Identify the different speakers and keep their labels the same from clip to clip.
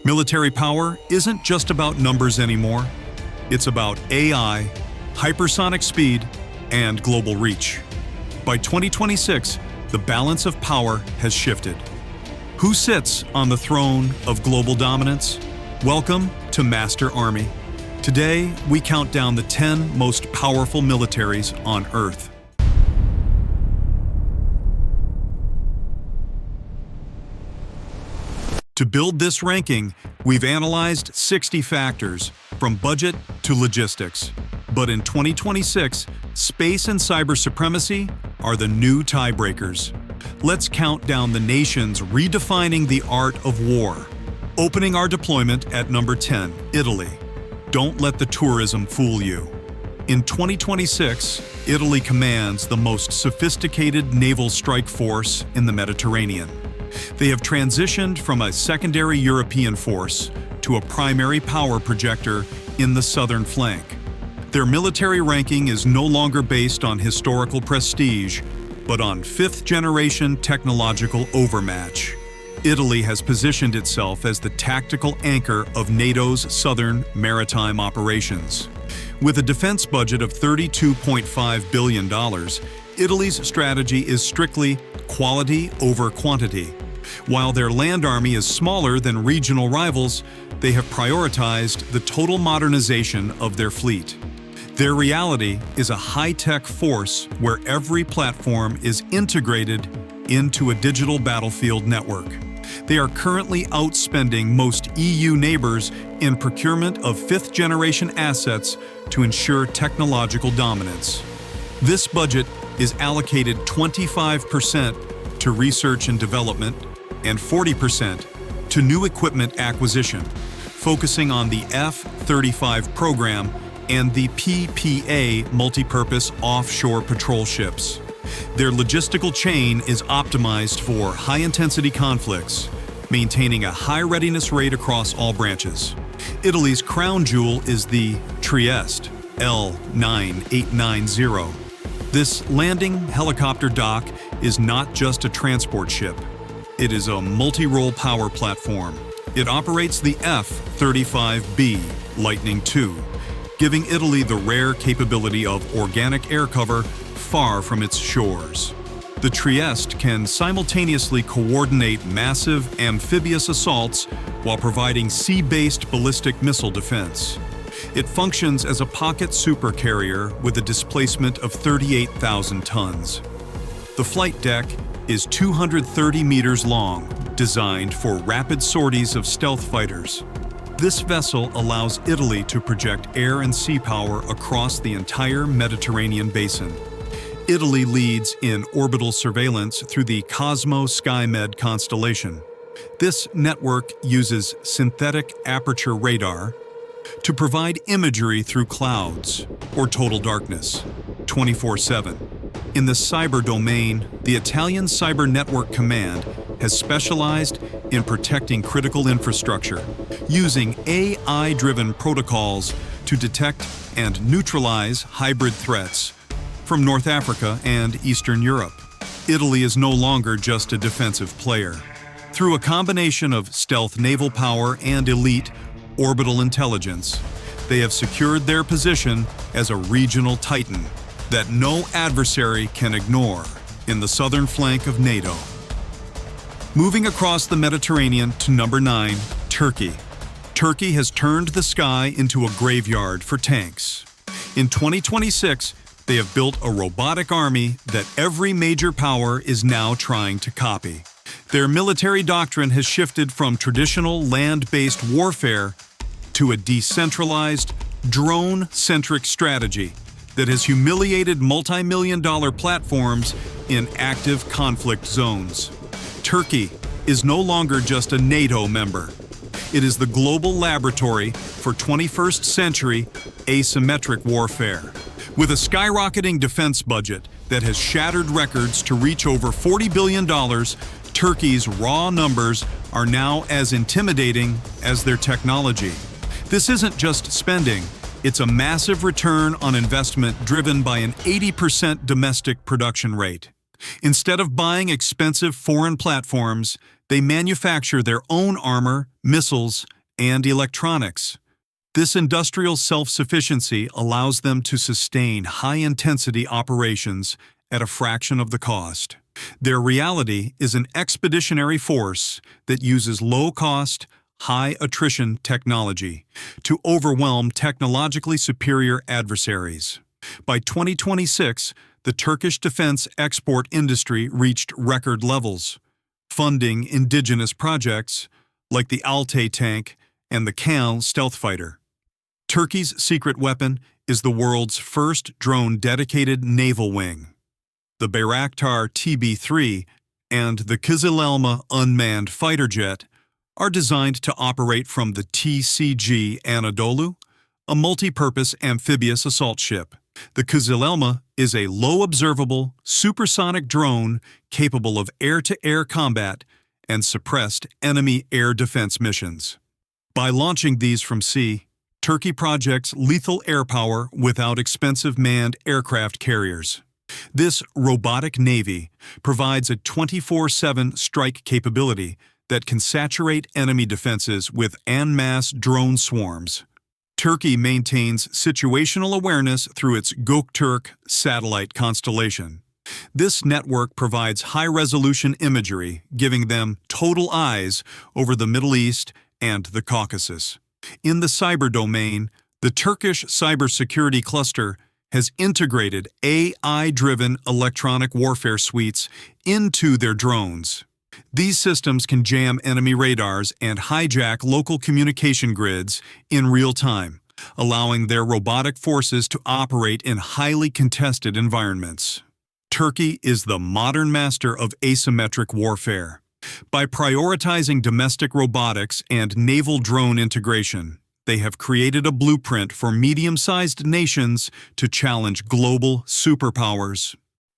Speaker 1: Military power isn't just about numbers anymore. It's about AI, hypersonic speed, and global reach. By 2026, the balance of power has shifted. Who sits on the throne of global dominance? Welcome to Master Army. Today, we count down the 10 most powerful militaries on Earth. To build this ranking, we've analyzed 60 factors, from budget to logistics. But in 2026, space and cyber supremacy are the new tiebreakers. Let's count down the nations redefining the art of war. Opening our deployment at number 10, Italy. Don't let the tourism fool you. In 2026, Italy commands the most sophisticated naval strike force in the Mediterranean. They have transitioned from a secondary European force to a primary power projector in the southern flank. Their military ranking is no longer based on historical prestige, but on fifth-generation technological overmatch. Italy has positioned itself as the tactical anchor of NATO's southern maritime operations. With a defense budget of $32.5 billion, Italy's strategy is strictly quality over quantity. While their land army is smaller than regional rivals, they have prioritized the total modernization of their fleet. Their reality is a high-tech force where every platform is integrated into a digital battlefield network. They are currently outspending most EU neighbors in procurement of fifth-generation assets to ensure technological dominance. This budget is allocated 25% to research and development and 40% to new equipment acquisition, focusing on the F-35 program and the PPA multipurpose offshore patrol ships. Their logistical chain is optimized for high-intensity conflicts, maintaining a high readiness rate across all branches. Italy's crown jewel is the Trieste L9890. This landing helicopter dock is not just a transport ship. It is a multi-role power platform. It operates the F-35B Lightning II, giving Italy the rare capability of organic air cover far from its shores. The Trieste can simultaneously coordinate massive amphibious assaults while providing sea-based ballistic missile defense. It functions as a pocket supercarrier with a displacement of 38,000 tons. The flight deck is 230 meters long, designed for rapid sorties of stealth fighters. This vessel allows Italy to project air and sea power across the entire Mediterranean basin. Italy leads in orbital surveillance through the Cosmo SkyMed constellation. This network uses synthetic aperture radar to provide imagery through clouds or total darkness, 24/7. In the cyber domain, the Italian Cyber Network Command has specialized in protecting critical infrastructure, using AI-driven protocols to detect and neutralize hybrid threats from North Africa and Eastern Europe. Italy is no longer just a defensive player. Through a combination of stealth naval power and elite orbital intelligence, they have secured their position as a regional titan that no adversary can ignore in the southern flank of NATO. Moving across the Mediterranean to number 9, Turkey. Turkey has turned the sky into a graveyard for tanks. In 2026, they have built a robotic army that every major power is now trying to copy. Their military doctrine has shifted from traditional land-based warfare to a decentralized, drone-centric strategy that has humiliated multi-million-dollar platforms in active conflict zones. Turkey is no longer just a NATO member. It is the global laboratory for 21st century asymmetric warfare. With a skyrocketing defense budget that has shattered records to reach over $40 billion, Turkey's raw numbers are now as intimidating as their technology. This isn't just spending, it's a massive return on investment driven by an 80% domestic production rate. Instead of buying expensive foreign platforms, they manufacture their own armor, missiles, and electronics. This industrial self-sufficiency allows them to sustain high-intensity operations at a fraction of the cost. Their reality is an expeditionary force that uses low-cost, high-attrition technology to overwhelm technologically superior adversaries. By 2026, the Turkish defense export industry reached record levels, funding indigenous projects like the Altay tank and the Kal stealth fighter. Turkey's secret weapon is the world's first drone-dedicated naval wing. The Bayraktar TB3 and the Kızılelma unmanned fighter jet are designed to operate from the TCG Anadolu, a multi-purpose amphibious assault ship. The Kızılelma is a low-observable, supersonic drone capable of air-to-air combat and suppressed enemy air defense missions. By launching these from sea, Turkey projects lethal air power without expensive manned aircraft carriers. This robotic navy provides a 24/7 strike capability that can saturate enemy defenses with en masse drone swarms. Turkey maintains situational awareness through its Göktürk satellite constellation. This network provides high-resolution imagery, giving them total eyes over the Middle East and the Caucasus. In the cyber domain, the Turkish cybersecurity cluster has integrated AI-driven electronic warfare suites into their drones. These systems can jam enemy radars and hijack local communication grids in real time, allowing their robotic forces to operate in highly contested environments. Turkey is the modern master of asymmetric warfare. By prioritizing domestic robotics and naval drone integration, they have created a blueprint for medium-sized nations to challenge global superpowers.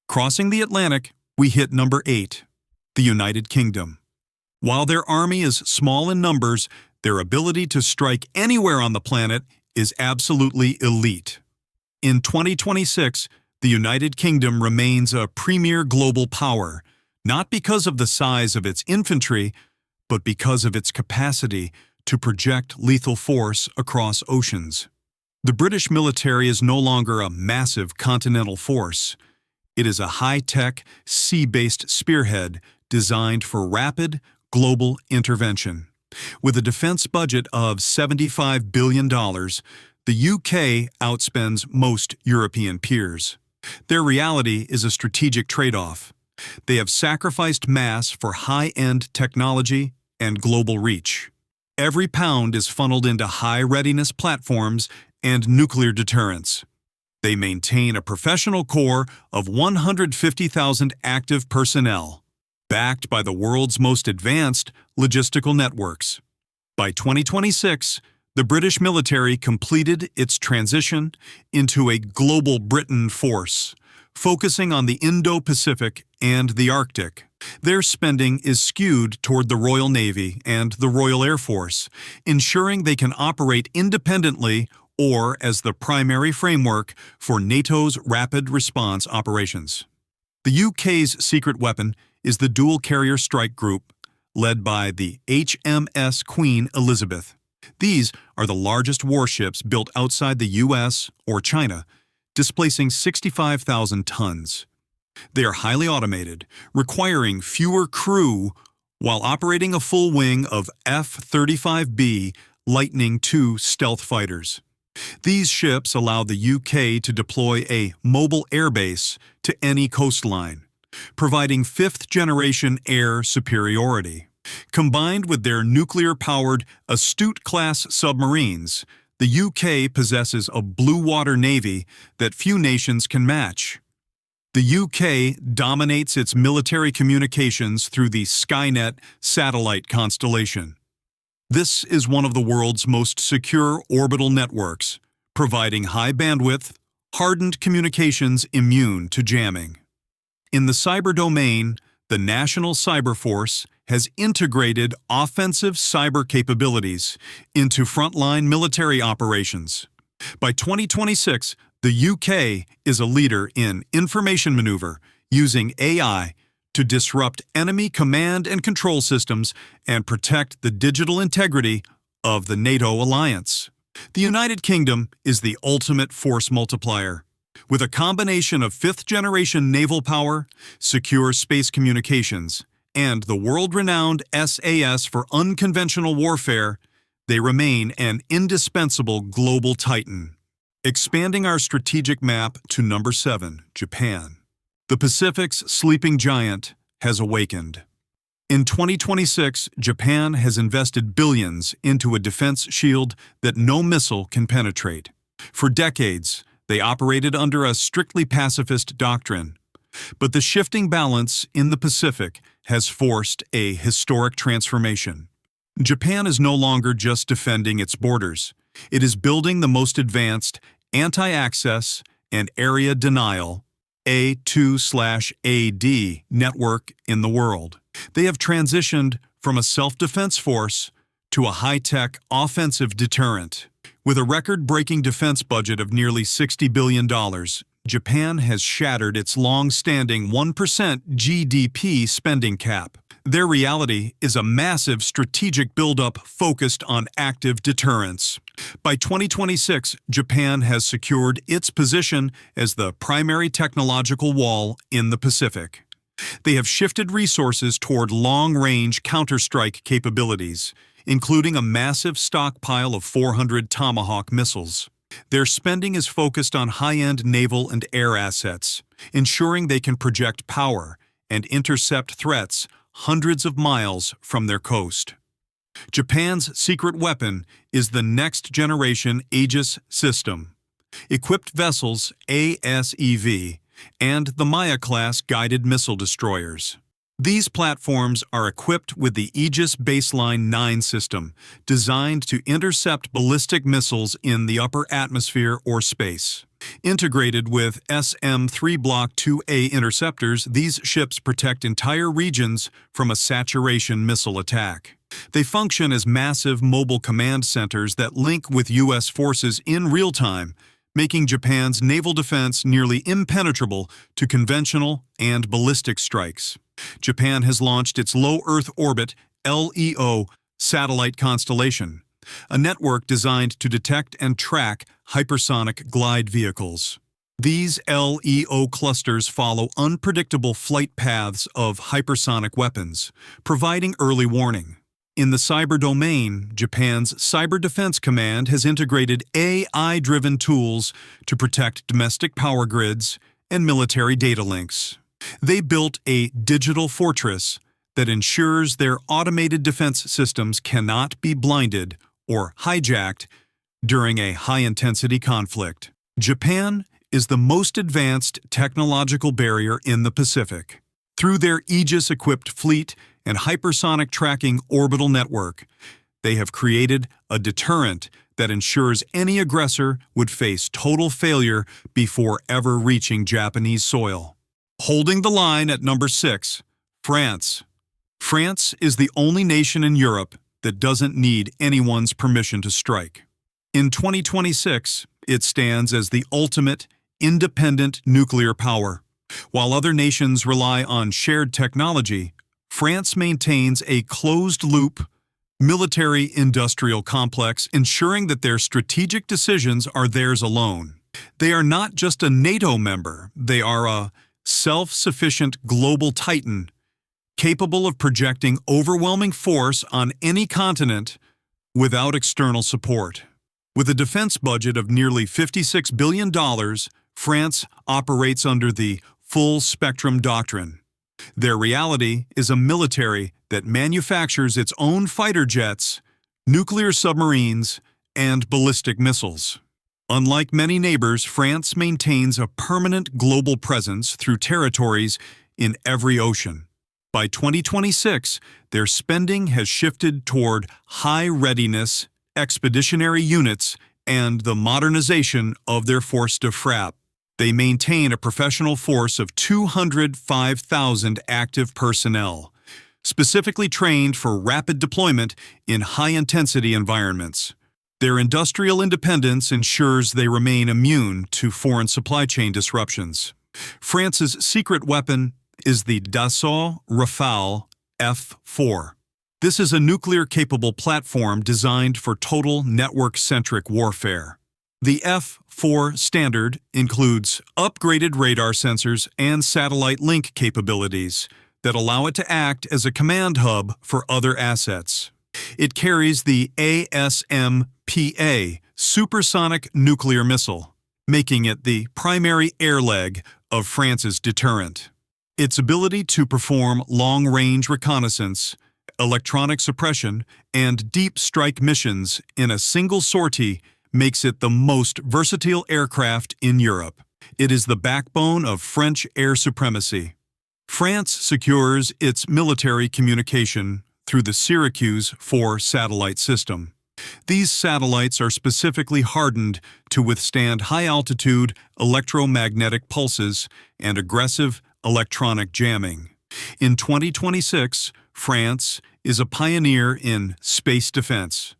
Speaker 1: Crossing the Atlantic, we hit number 8, the United Kingdom. While their army is small in numbers, their ability to strike anywhere on the planet is absolutely elite. In 2026, the United Kingdom remains a premier global power, not because of the size of its infantry, but because of its capacity to project lethal force across oceans. The British military is no longer a massive continental force. It is a high-tech, sea-based spearhead designed for rapid, global intervention. With a defense budget of $75 billion, the UK outspends most European peers. Their reality is a strategic trade-off. They have sacrificed mass for high-end technology and global reach. Every pound is funneled into high-readiness platforms and nuclear deterrence. They maintain a professional core of 150,000 active personnel, backed by the world's most advanced logistical networks. By 2026, the British military completed its transition into a global Britain force, focusing on the Indo-Pacific and the Arctic. Their spending is skewed toward the Royal Navy and the Royal Air Force, ensuring they can operate independently or as the primary framework for NATO's rapid response operations. The UK's secret weapon is the Dual Carrier Strike Group, led by the HMS Queen Elizabeth. These are the largest warships built outside the US or China, displacing 65,000 tons. They are highly automated, requiring fewer crew while operating a full wing of F-35B Lightning II stealth fighters. These ships allow the UK to deploy a mobile airbase to any coastline, providing fifth-generation air superiority. Combined with their nuclear-powered Astute-class submarines, the UK possesses a blue-water navy that few nations can match. The UK dominates its military communications through the Skynet satellite constellation. This is one of the world's most secure orbital networks, providing high bandwidth, hardened communications immune to jamming. In the cyber domain, the National Cyber Force has integrated offensive cyber capabilities into frontline military operations. By 2026, the UK is a leader in information maneuver using AI to disrupt enemy command and control systems and protect the digital integrity of the NATO alliance. The United Kingdom is the ultimate force multiplier. With a combination of fifth-generation naval power, secure space communications, and the world-renowned SAS for unconventional warfare, they remain an indispensable global titan. Expanding our strategic map to number 7, Japan. The Pacific's sleeping giant has awakened. In 2026, Japan has invested billions into a defense shield that no missile can penetrate. For decades, they operated under a strictly pacifist doctrine. But the shifting balance in the Pacific has forced a historic transformation. Japan is no longer just defending its borders. It is building the most advanced anti-access and area denial A2/AD network in the world. They have transitioned from a self-defense force to a high-tech offensive deterrent. With a record-breaking defense budget of nearly $60 billion, Japan has shattered its long-standing 1% GDP spending cap. Their reality is a massive strategic buildup focused on active deterrence. By 2026, Japan has secured its position as the primary technological wall in the Pacific. They have shifted resources toward long-range counterstrike capabilities, including a massive stockpile of 400 Tomahawk missiles. Their spending is focused on high-end naval and air assets, ensuring they can project power and intercept threats hundreds of miles from their coast. Japan's secret weapon is the next-generation Aegis system, equipped vessels ASEV, and the Maya-class guided missile destroyers. These platforms are equipped with the Aegis Baseline 9 system, designed to intercept ballistic missiles in the upper atmosphere or space. Integrated with SM-3 Block 2A interceptors, these ships protect entire regions from a saturation missile attack. They function as massive mobile command centers that link with U.S. forces in real time, making Japan's naval defense nearly impenetrable to conventional and ballistic strikes. Japan has launched its Low Earth Orbit (LEO) satellite constellation, a network designed to detect and track hypersonic glide vehicles. These LEO clusters follow unpredictable flight paths of hypersonic weapons, providing early warning. In the cyber domain, Japan's Cyber Defense Command has integrated AI-driven tools to protect domestic power grids and military data links. They built a digital fortress that ensures their automated defense systems cannot be blinded or hijacked during a high-intensity conflict. Japan is the most advanced technological barrier in the Pacific. Through their Aegis-equipped fleet and hypersonic tracking orbital network, they have created a deterrent that ensures any aggressor would face total failure before ever reaching Japanese soil. Holding the line at number 6, France. France is the only nation in Europe that doesn't need anyone's permission to strike. In 2026, it stands as the ultimate independent nuclear power. While other nations rely on shared technology, France maintains a closed-loop military-industrial complex, ensuring that their strategic decisions are theirs alone. They are not just a NATO member, they are a self-sufficient global titan, capable of projecting overwhelming force on any continent without external support. With a defense budget of nearly $56 billion, France operates under the full-spectrum doctrine. Their reality is a military that manufactures its own fighter jets, nuclear submarines, and ballistic missiles. Unlike many neighbors, France maintains a permanent global presence through territories in every ocean. By 2026, their spending has shifted toward high-readiness expeditionary units and the modernization of their force de frappe. They maintain a professional force of 205,000 active personnel, specifically trained for rapid deployment in high-intensity environments. Their industrial independence ensures they remain immune to foreign supply chain disruptions. France's secret weapon is the Dassault Rafale F-4. This is a nuclear-capable platform designed for total network-centric warfare. The F-4 standard includes upgraded radar sensors and satellite link capabilities that allow it to act as a command hub for other assets. It carries the ASMPA supersonic nuclear missile, making it the primary air leg of France's deterrent. Its ability to perform long-range reconnaissance, electronic suppression, and deep strike missions in a single sortie makes it the most versatile aircraft in Europe. It is the backbone of French air supremacy. France secures its military communication through the Syracuse 4 satellite system. These satellites are specifically hardened to withstand high-altitude electromagnetic pulses and aggressive electronic jamming. In 2026, France is a pioneer in space defense,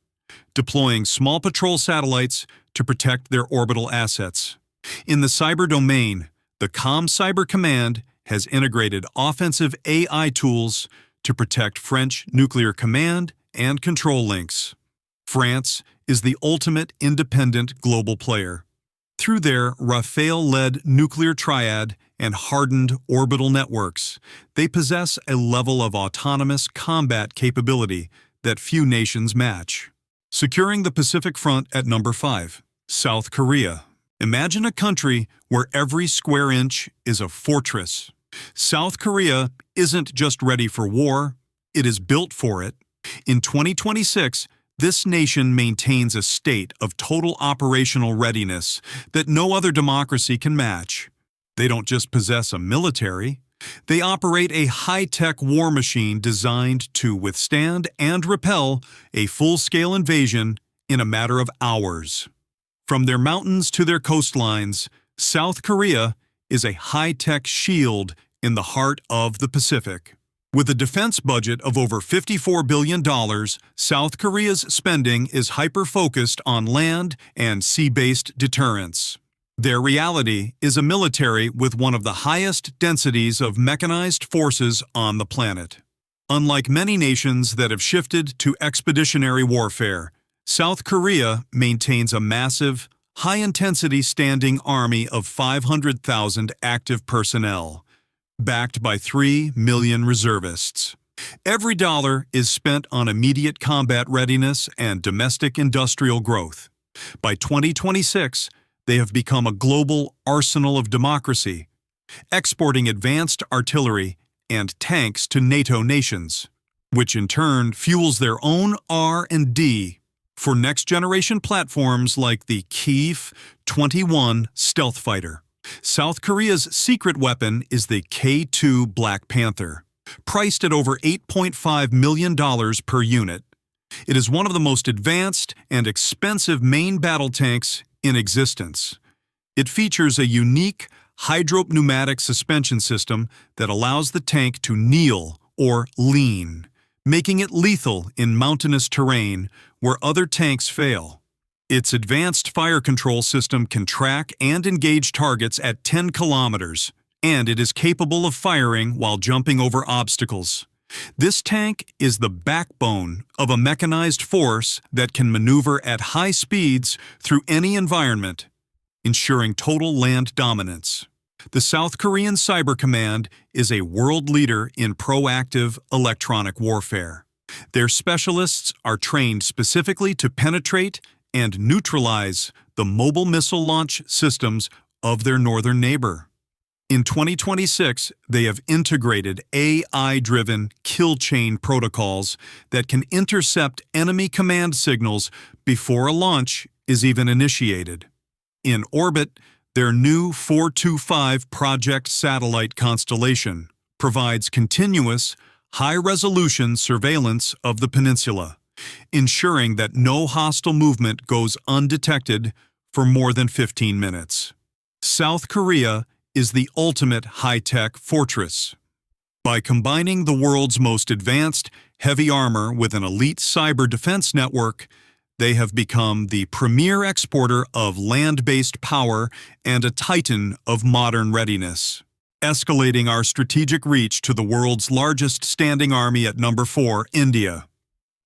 Speaker 1: deploying small patrol satellites to protect their orbital assets. In the cyber domain, the Cyber Command has integrated offensive AI tools to protect French nuclear command and control links. France is the ultimate independent global player. Through their Rafale-led nuclear triad and hardened orbital networks, they possess a level of autonomous combat capability that few nations match. Securing the Pacific Front at number 5. South Korea. Imagine a country where every square inch is a fortress. South Korea isn't just ready for war, it is built for it. In 2026, this nation maintains a state of total operational readiness that no other democracy can match. They don't just possess a military, they operate a high-tech war machine designed to withstand and repel a full-scale invasion in a matter of hours. From their mountains to their coastlines, South Korea is a high-tech shield in the heart of the Pacific. With a defense budget of over $54 billion, South Korea's spending is hyper-focused on land and sea-based deterrence. Their reality is a military with one of the highest densities of mechanized forces on the planet. Unlike many nations that have shifted to expeditionary warfare, South Korea maintains a massive, high-intensity standing army of 500,000 active personnel, backed by 3 million reservists. Every dollar is spent on immediate combat readiness and domestic industrial growth. By 2026, they have become a global arsenal of democracy, exporting advanced artillery and tanks to NATO nations, which in turn fuels their own R&D for next-generation platforms like the Kiev-21 stealth fighter. South Korea's secret weapon is the K-2 Black Panther, priced at over $8.5 million per unit. It is one of the most advanced and expensive main battle tanks in existence. It features a unique hydropneumatic suspension system that allows the tank to kneel or lean, making it lethal in mountainous terrain where other tanks fail. Its advanced fire control system can track and engage targets at 10 kilometers, and it is capable of firing while jumping over obstacles. This tank is the backbone of a mechanized force that can maneuver at high speeds through any environment, ensuring total land dominance. The South Korean Cyber Command is a world leader in proactive electronic warfare. Their specialists are trained specifically to penetrate and neutralize the mobile missile launch systems of their northern neighbor. In 2026, they have integrated AI-driven kill chain protocols that can intercept enemy command signals before a launch is even initiated. In orbit, their new 425 Project satellite constellation provides continuous, high-resolution surveillance of the peninsula, ensuring that no hostile movement goes undetected for more than 15 minutes. South Korea is the ultimate high-tech fortress. By combining the world's most advanced heavy armor with an elite cyber defense network, they have become the premier exporter of land-based power and a titan of modern readiness. Escalating our strategic reach to the world's largest standing army at number 4, India.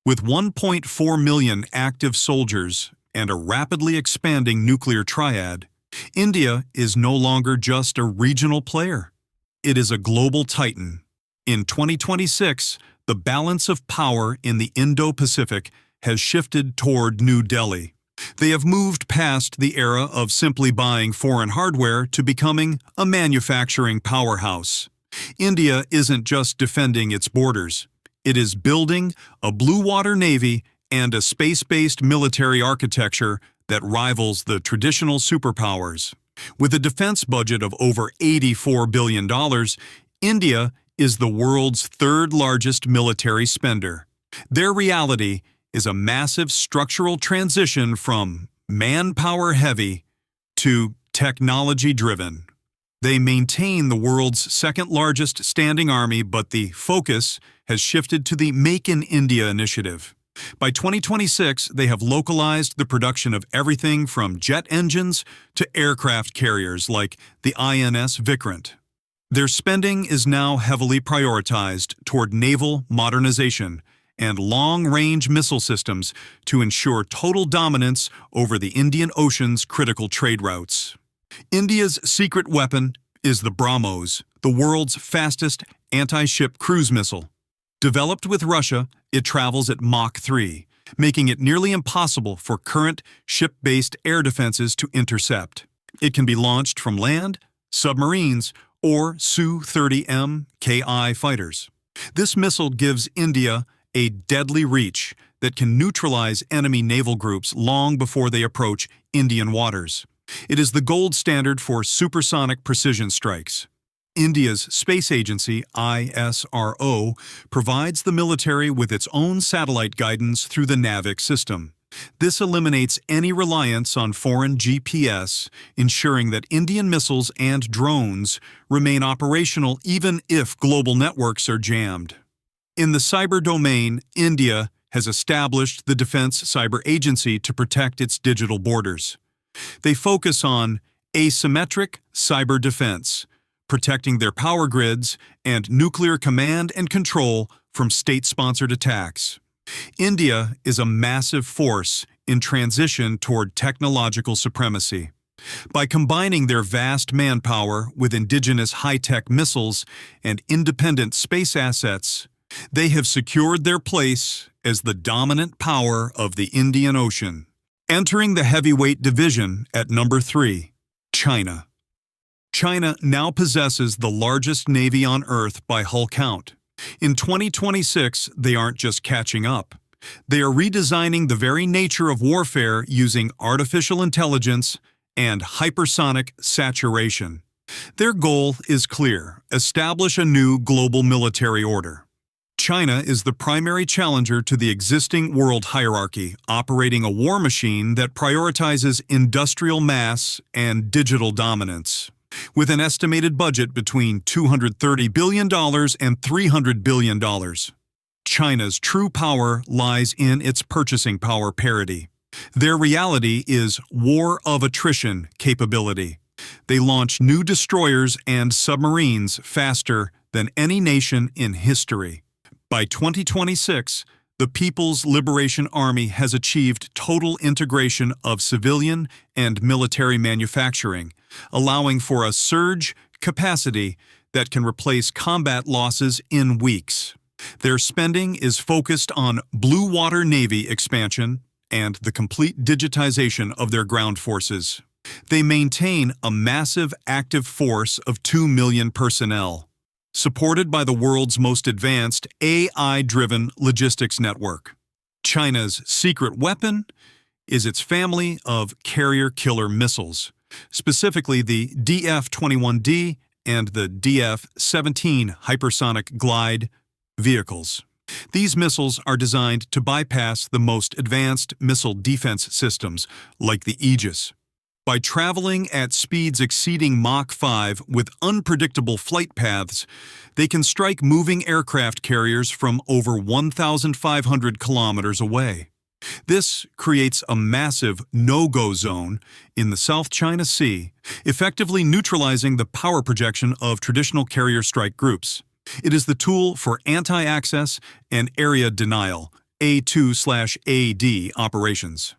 Speaker 1: With 1.4 million active soldiers and a rapidly expanding nuclear triad, India is no longer just a regional player. It is a global titan. In 2026, the balance of power in the Indo-Pacific has shifted toward New Delhi. They have moved past the era of simply buying foreign hardware to becoming a manufacturing powerhouse. India isn't just defending its borders. It is building a blue water navy and a space-based military architecture that rivals the traditional superpowers. With a defense budget of over $84 billion, India is the world's third-largest military spender. Their reality is a massive structural transition from manpower-heavy to technology-driven. They maintain the world's second-largest standing army, but the focus has shifted to the Make in India initiative. By 2026, they have localized the production of everything from jet engines to aircraft carriers like the INS Vikrant. Their spending is now heavily prioritized toward naval modernization and long-range missile systems to ensure total dominance over the Indian Ocean's critical trade routes. India's secret weapon is the BrahMos, the world's fastest anti-ship cruise missile. Developed with Russia, it travels at Mach 3, making it nearly impossible for current ship-based air defenses to intercept. It can be launched from land, submarines, or Su-30M Ki fighters. This missile gives India a deadly reach that can neutralize enemy naval groups long before they approach Indian waters. It is the gold standard for supersonic precision strikes. India's space agency, ISRO, provides the military with its own satellite guidance through the NAVIC system. This eliminates any reliance on foreign GPS, ensuring that Indian missiles and drones remain operational even if global networks are jammed. In the cyber domain, India has established the Defense Cyber Agency to protect its digital borders. They focus on asymmetric cyber defense, protecting their power grids and nuclear command and control from state-sponsored attacks. India is a massive force in transition toward technological supremacy. By combining their vast manpower with indigenous high-tech missiles and independent space assets, they have secured their place as the dominant power of the Indian Ocean. Entering the heavyweight division at number 3, China. China now possesses the largest navy on Earth by hull count. In 2026, they aren't just catching up. They are redesigning the very nature of warfare using artificial intelligence and hypersonic saturation. Their goal is clear: establish a new global military order. China is the primary challenger to the existing world hierarchy, operating a war machine that prioritizes industrial mass and digital dominance. With an estimated budget between $230 billion and $300 billion, China's true power lies in its purchasing power parity. Their reality is war of attrition capability. They launch new destroyers and submarines faster than any nation in history. By 2026, the People's Liberation Army has achieved total integration of civilian and military manufacturing, allowing for a surge capacity that can replace combat losses in weeks. Their spending is focused on blue water navy expansion and the complete digitization of their ground forces. They maintain a massive active force of 2 million personnel, supported by the world's most advanced AI-driven logistics network. China's secret weapon is its family of carrier-killer missiles, specifically the DF-21D and the DF-17 hypersonic glide vehicles. These missiles are designed to bypass the most advanced missile defense systems, like the Aegis. By traveling at speeds exceeding Mach 5 with unpredictable flight paths, they can strike moving aircraft carriers from over 1,500 kilometers away. This creates a massive no-go zone in the South China Sea, effectively neutralizing the power projection of traditional carrier strike groups. It is the tool for anti-access and area denial, A2/AD operations.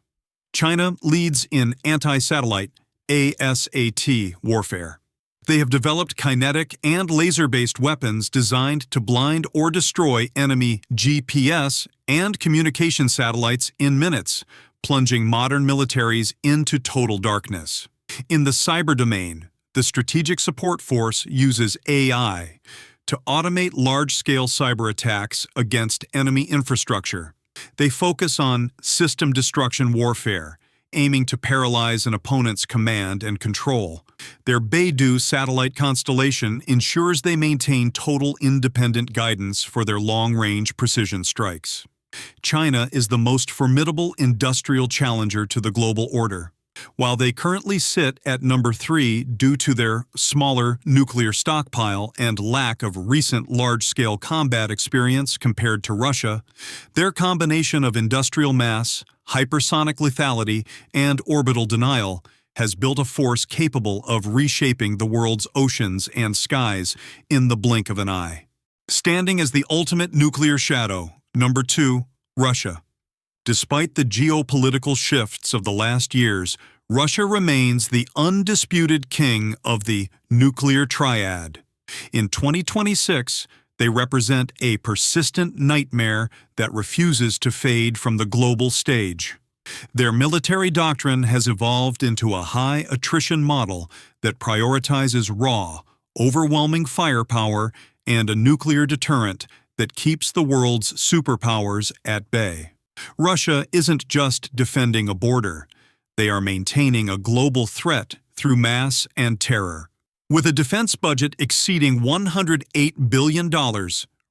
Speaker 1: China leads in anti-satellite ASAT warfare. They have developed kinetic and laser-based weapons designed to blind or destroy enemy GPS and communication satellites in minutes, plunging modern militaries into total darkness. In the cyber domain, the Strategic Support Force uses AI to automate large-scale cyber attacks against enemy infrastructure. They focus on system destruction warfare, aiming to paralyze an opponent's command and control. Their Beidou satellite constellation ensures they maintain total independent guidance for their long-range precision strikes. China is the most formidable industrial challenger to the global order. While they currently sit at number 3 due to their smaller nuclear stockpile and lack of recent large-scale combat experience compared to Russia, their combination of industrial mass, hypersonic lethality, and orbital denial has built a force capable of reshaping the world's oceans and skies in the blink of an eye. Standing as the ultimate nuclear shadow, number 2, Russia. Despite the geopolitical shifts of the last years, Russia remains the undisputed king of the nuclear triad. In 2026, they represent a persistent nightmare that refuses to fade from the global stage. Their military doctrine has evolved into a high-attrition model that prioritizes raw, overwhelming firepower and a nuclear deterrent that keeps the world's superpowers at bay. Russia isn't just defending a border. They are maintaining a global threat through mass and terror. With a defense budget exceeding $108 billion,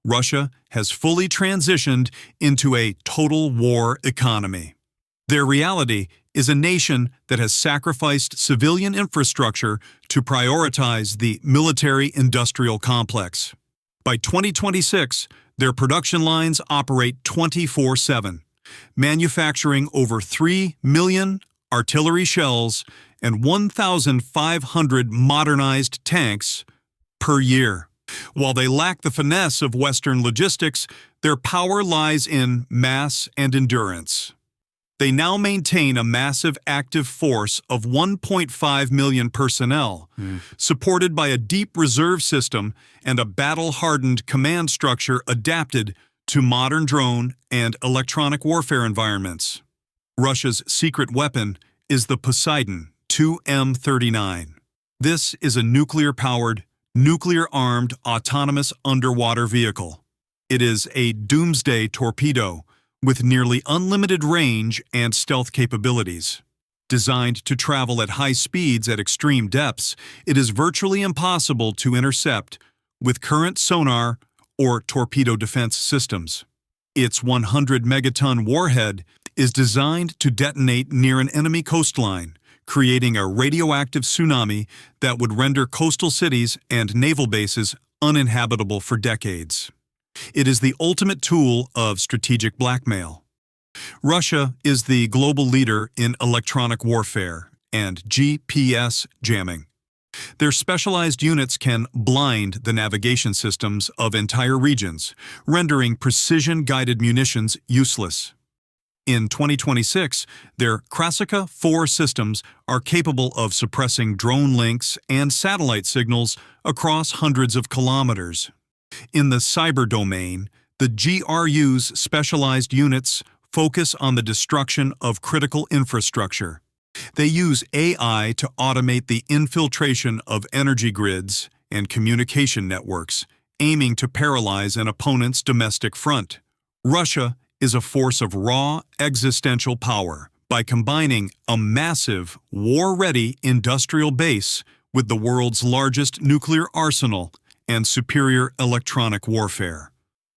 Speaker 1: Russia has fully transitioned into a total war economy. Their reality is a nation that has sacrificed civilian infrastructure to prioritize the military-industrial complex. By 2026, their production lines operate 24/7, manufacturing over 3 million artillery shells and 1,500 modernized tanks per year. While they lack the finesse of Western logistics, their power lies in mass and endurance. They now maintain a massive active force of 1.5 million personnel, supported by a deep reserve system and a battle-hardened command structure adapted to modern drone and electronic warfare environments. Russia's secret weapon is the Poseidon 2M39. This is a nuclear-powered, nuclear-armed, autonomous underwater vehicle. It is a doomsday torpedo with nearly unlimited range and stealth capabilities. Designed to travel at high speeds at extreme depths, it is virtually impossible to intercept with current sonar or torpedo defense systems. Its 100-megaton warhead is designed to detonate near an enemy coastline, creating a radioactive tsunami that would render coastal cities and naval bases uninhabitable for decades. It is the ultimate tool of strategic blackmail. Russia is the global leader in electronic warfare and GPS jamming. Their specialized units can blind the navigation systems of entire regions, rendering precision-guided munitions useless. In 2026, their Krasika 4 systems are capable of suppressing drone links and satellite signals across hundreds of kilometers. In the cyber domain, the GRU's specialized units focus on the destruction of critical infrastructure. They use AI to automate the infiltration of energy grids and communication networks, aiming to paralyze an opponent's domestic front. Russia is a force of raw existential power by combining a massive, war-ready industrial base with the world's largest nuclear arsenal and superior electronic warfare.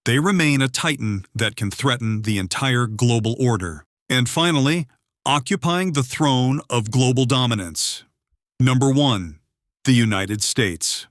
Speaker 1: They remain a titan that can threaten the entire global order. And finally, occupying the throne of global dominance. Number 1. The United States.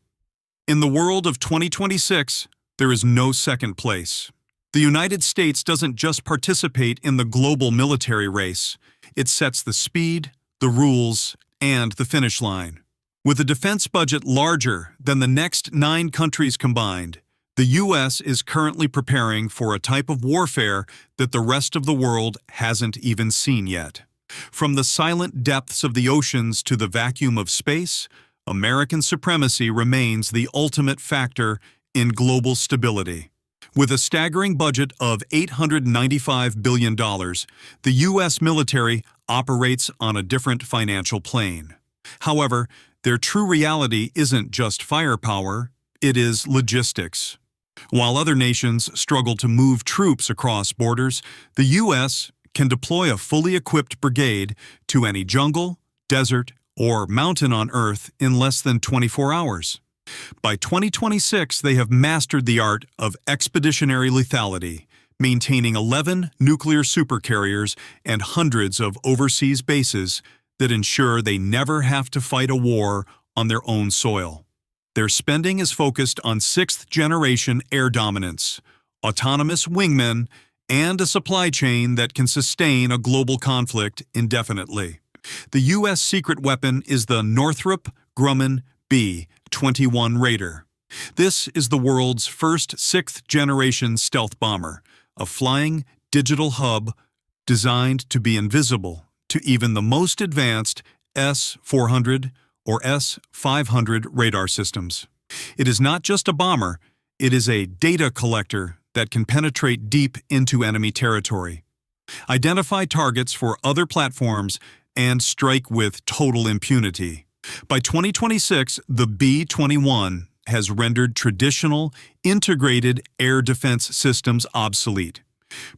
Speaker 1: In the world of 2026, there is no second place. The United States doesn't just participate in the global military race, it sets the speed, the rules, and the finish line. With a defense budget larger than the next 9 countries combined, The U.S. is currently preparing for a type of warfare that the rest of the world hasn't even seen yet. From the silent depths of the oceans to the vacuum of space, American supremacy remains the ultimate factor in global stability. With a staggering budget of $895 billion, the U.S. military operates on a different financial plane. However, their true reality isn't just firepower, it is logistics. While other nations struggle to move troops across borders, the U.S. can deploy a fully equipped brigade to any jungle, desert, or mountain on Earth in less than 24 hours. By 2026, they have mastered the art of expeditionary lethality, maintaining 11 nuclear supercarriers and hundreds of overseas bases that ensure they never have to fight a war on their own soil. Their spending is focused on sixth-generation air dominance, autonomous wingmen, and a supply chain that can sustain a global conflict indefinitely. The U.S. secret weapon is the Northrop Grumman B-21 Raider. This is the world's first sixth-generation stealth bomber, a flying digital hub designed to be invisible to even the most advanced S-400 or S-500 radar systems. It is not just a bomber, it is a data collector that can penetrate deep into enemy territory, identify targets for other platforms, and strike with total impunity. By 2026, the B-21 has rendered traditional, integrated air defense systems obsolete,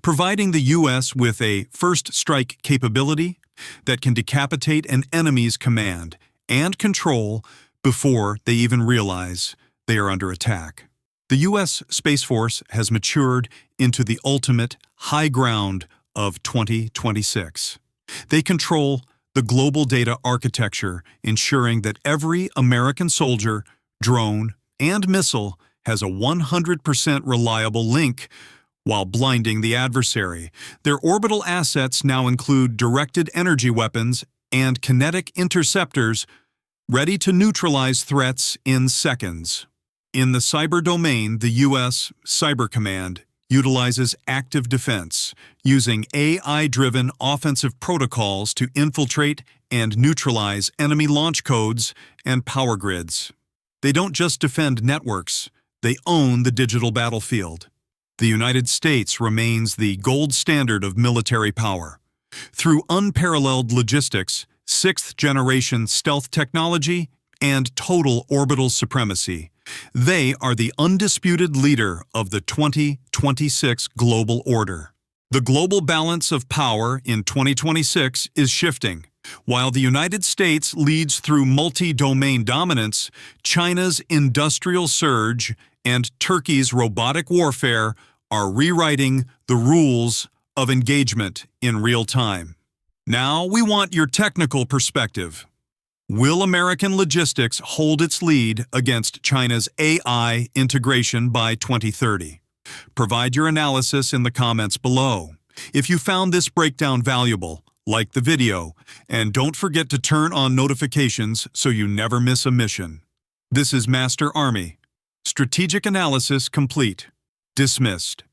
Speaker 1: providing the U.S. with a first strike capability that can decapitate an enemy's command and control before they even realize they are under attack. The U.S. Space Force has matured into the ultimate high ground of 2026. They control the global data architecture, ensuring that every American soldier, drone, and missile has a 100% reliable link while blinding the adversary. Their orbital assets now include directed energy weapons and kinetic interceptors ready to neutralize threats in seconds. In the cyber domain, the U.S. Cyber Command utilizes active defense, using AI-driven offensive protocols to infiltrate and neutralize enemy launch codes and power grids. They don't just defend networks, they own the digital battlefield. The United States remains the gold standard of military power. Through unparalleled logistics, sixth-generation stealth technology, and total orbital supremacy, they are the undisputed leader of the 2026 global order. The global balance of power in 2026 is shifting. While the United States leads through multi-domain dominance, China's industrial surge and Turkey's robotic warfare are rewriting the rules of engagement in real time. Now we want your technical perspective. Will American logistics hold its lead against China's AI integration by 2030? Provide your analysis in the comments below. If you found this breakdown valuable, like the video, and don't forget to turn on notifications so you never miss a mission. This is Master Army. Strategic analysis complete. Dismissed.